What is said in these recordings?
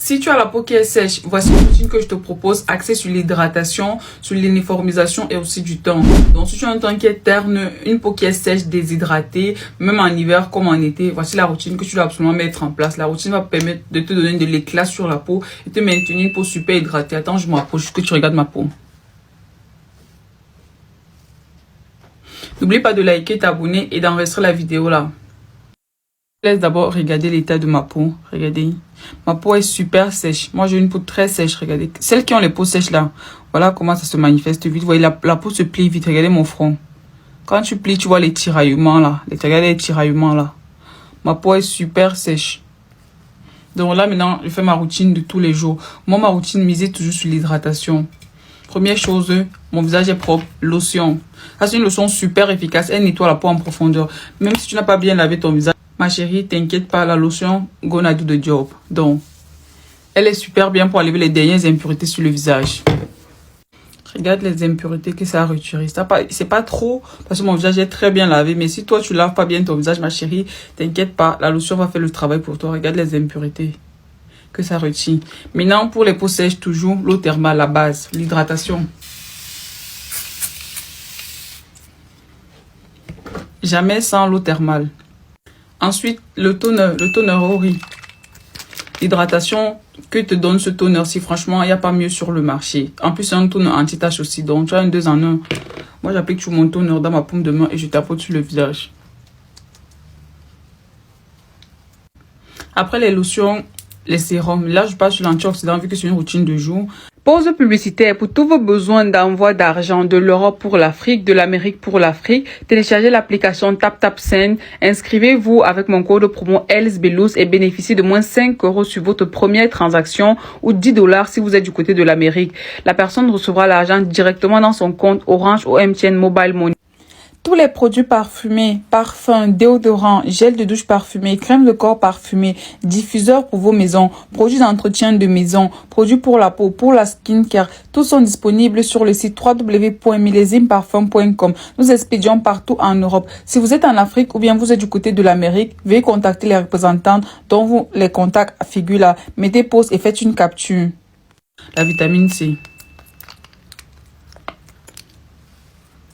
Si tu as la peau qui est sèche, voici une routine que je te propose, axée sur l'hydratation, sur l'uniformisation et aussi du teint. Donc si tu as un teint qui est terne, une peau qui est sèche, déshydratée, même en hiver comme en été, voici la routine que tu dois absolument mettre en place. La routine va permettre de te donner de l'éclat sur la peau et te maintenir une peau super hydratée. Attends, je m'approche que tu regardes ma peau. N'oublie pas de liker, t'abonner et d'enregistrer la vidéo là. Laisse d'abord regarder l'état de ma peau. Regardez. Ma peau est super sèche. Moi, j'ai une peau très sèche. Regardez. Celles qui ont les peaux sèches là. Voilà comment ça se manifeste vite. Vous voyez, la peau se plie vite. Regardez mon front. Quand tu plies, tu vois les tiraillements là. Regardez les tiraillements là. Ma peau est super sèche. Donc là, maintenant, je fais ma routine de tous les jours. Moi, ma routine misée toujours sur l'hydratation. Première chose, mon visage est propre. Lotion. Ça, c'est une lotion super efficace. Elle nettoie la peau en profondeur. Même si tu n'as pas bien lavé ton visage. Ma chérie, t'inquiète pas, la lotion gonna do the job. Donc, elle est super bien pour enlever les dernières impuretés sur le visage. Regarde les impuretés que ça a retiré. C'est pas trop parce que mon visage est très bien lavé. Mais si toi, tu laves pas bien ton visage, ma chérie, t'inquiète pas, la lotion va faire le travail pour toi. Regarde les impuretés que ça retire. Maintenant, pour les peaux sèches, toujours l'eau thermale, la base, l'hydratation. Jamais sans l'eau thermale. Ensuite, le toner au riz. L'hydratation que te donne ce toner-ci, franchement, il n'y a pas mieux sur le marché. En plus, c'est un toner anti-tache aussi. Donc, tu as un 2 en 1. Moi, j'applique tout mon toner dans ma paume de main et je tapote sur le visage. Après les lotions, les sérums. Là, je passe sur l'antioxydant vu que c'est une routine de jour. Pause publicitaire pour tous vos besoins d'envoi d'argent de l'Europe pour l'Afrique, de l'Amérique pour l'Afrique. Téléchargez l'application TapTapSend. Inscrivez-vous avec mon code promo ELSBELOUS et bénéficiez de moins 5 € sur votre première transaction ou 10 $ si vous êtes du côté de l'Amérique. La personne recevra l'argent directement dans son compte Orange ou MTN Mobile Money. Tous les produits parfumés, parfums, déodorants, gel de douche parfumé, crème de corps parfumée, diffuseurs pour vos maisons, produits d'entretien de maison, produits pour la peau, pour la skincare, tous sont disponibles sur le site www.millesimparfum.com. Nous expédions partout en Europe. Si vous êtes en Afrique ou bien vous êtes du côté de l'Amérique, veuillez contacter les représentants dont vous les contacts figurent là. Mettez pause et faites une capture. La vitamine C.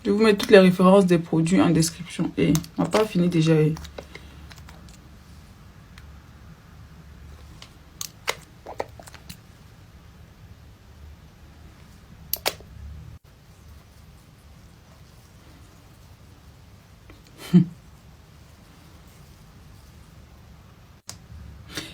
Je vais vous mettre toutes les références des produits en description. Et on n'a pas fini déjà.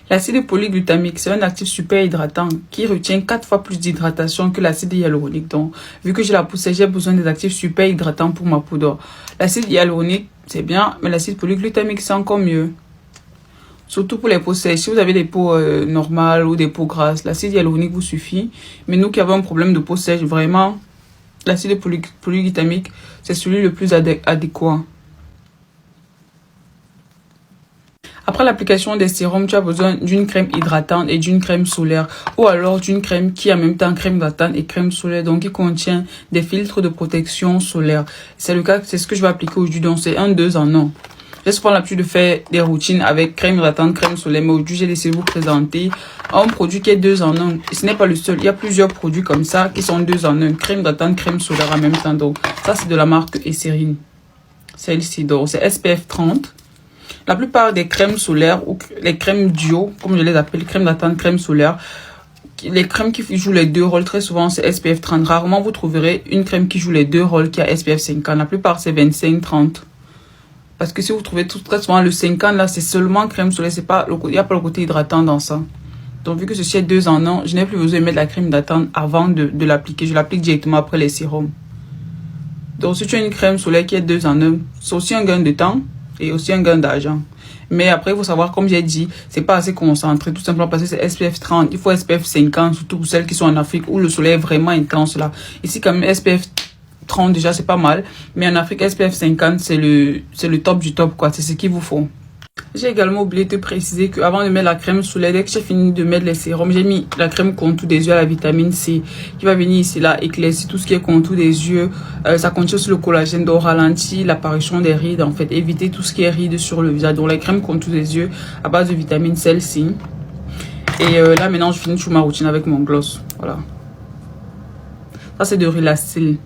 L'acide polyglutamique, c'est un actif super hydratant qui retient 4 fois plus d'hydratation que l'acide hyaluronique. Donc, vu que j'ai la peau sèche, j'ai besoin des actifs super hydratants pour ma peau d'or. L'acide hyaluronique, c'est bien, mais l'acide polyglutamique, c'est encore mieux. Surtout pour les peaux sèches. Si vous avez des peaux normales ou des peaux grasses, l'acide hyaluronique vous suffit. Mais nous qui avons un problème de peau sèche, vraiment, l'acide polyglutamique, c'est celui le plus adéquat. Après l'application des sérums, tu as besoin d'une crème hydratante et d'une crème solaire. Ou alors d'une crème qui est en même temps crème hydratante et crème solaire. Donc qui contient des filtres de protection solaire. C'est le cas, c'est ce que je vais appliquer aujourd'hui. Donc c'est un 2 en 1. Laisse prendre l'habitude de faire des routines avec crème hydratante, crème solaire. Mais aujourd'hui, j'ai laissé vous présenter un produit qui est 2 en 1. Et ce n'est pas le seul. Il y a plusieurs produits comme ça qui sont 2 en 1. Crème hydratante, crème solaire en même temps. Donc ça, c'est de la marque Eucérine. Celle-ci, donc c'est SPF 30. La plupart des crèmes solaires ou les crèmes duo, comme je les appelle, crème hydratante, crème solaire, les crèmes qui jouent les deux rôles, très souvent c'est SPF 30. Rarement vous trouverez une crème qui joue les deux rôles qui a SPF 50. La plupart c'est 25-30. Parce que si vous trouvez très souvent le 50 là, c'est seulement crème solaire, il n'y a pas le côté hydratant dans ça. Donc vu que ceci est 2 en 1, je n'ai plus besoin de mettre la crème hydratante avant de l'appliquer. Je l'applique directement après les sérums. Donc si tu as une crème solaire qui est 2 en 1, c'est aussi un gain de temps. Et aussi un gain d'argent. Mais après, il faut savoir, comme j'ai dit, c'est pas assez concentré. Tout simplement parce que c'est SPF 30. Il faut SPF 50, surtout pour celles qui sont en Afrique où le soleil est vraiment intense là. Ici, quand même, SPF 30 déjà, c'est pas mal. Mais en Afrique, SPF 50, c'est le top du top, quoi. C'est ce qu'il vous faut. J'ai également oublié de te préciser qu'avant de mettre la crème solaire, dès que j'ai fini de mettre les sérums, j'ai mis la crème contour des yeux à la vitamine C qui va venir ici là éclaircir tout ce qui est contour des yeux. Ça contient aussi le collagène, donc ralentit l'apparition des rides en fait, éviter tout ce qui est rides sur le visage. Donc les crèmes contour des yeux à base de vitamine, celle-ci. Et là, maintenant, je finis toute ma routine avec mon gloss. Voilà. Ça, c'est de Relacil.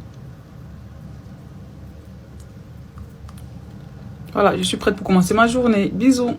Voilà, je suis prête pour commencer ma journée. Bisous.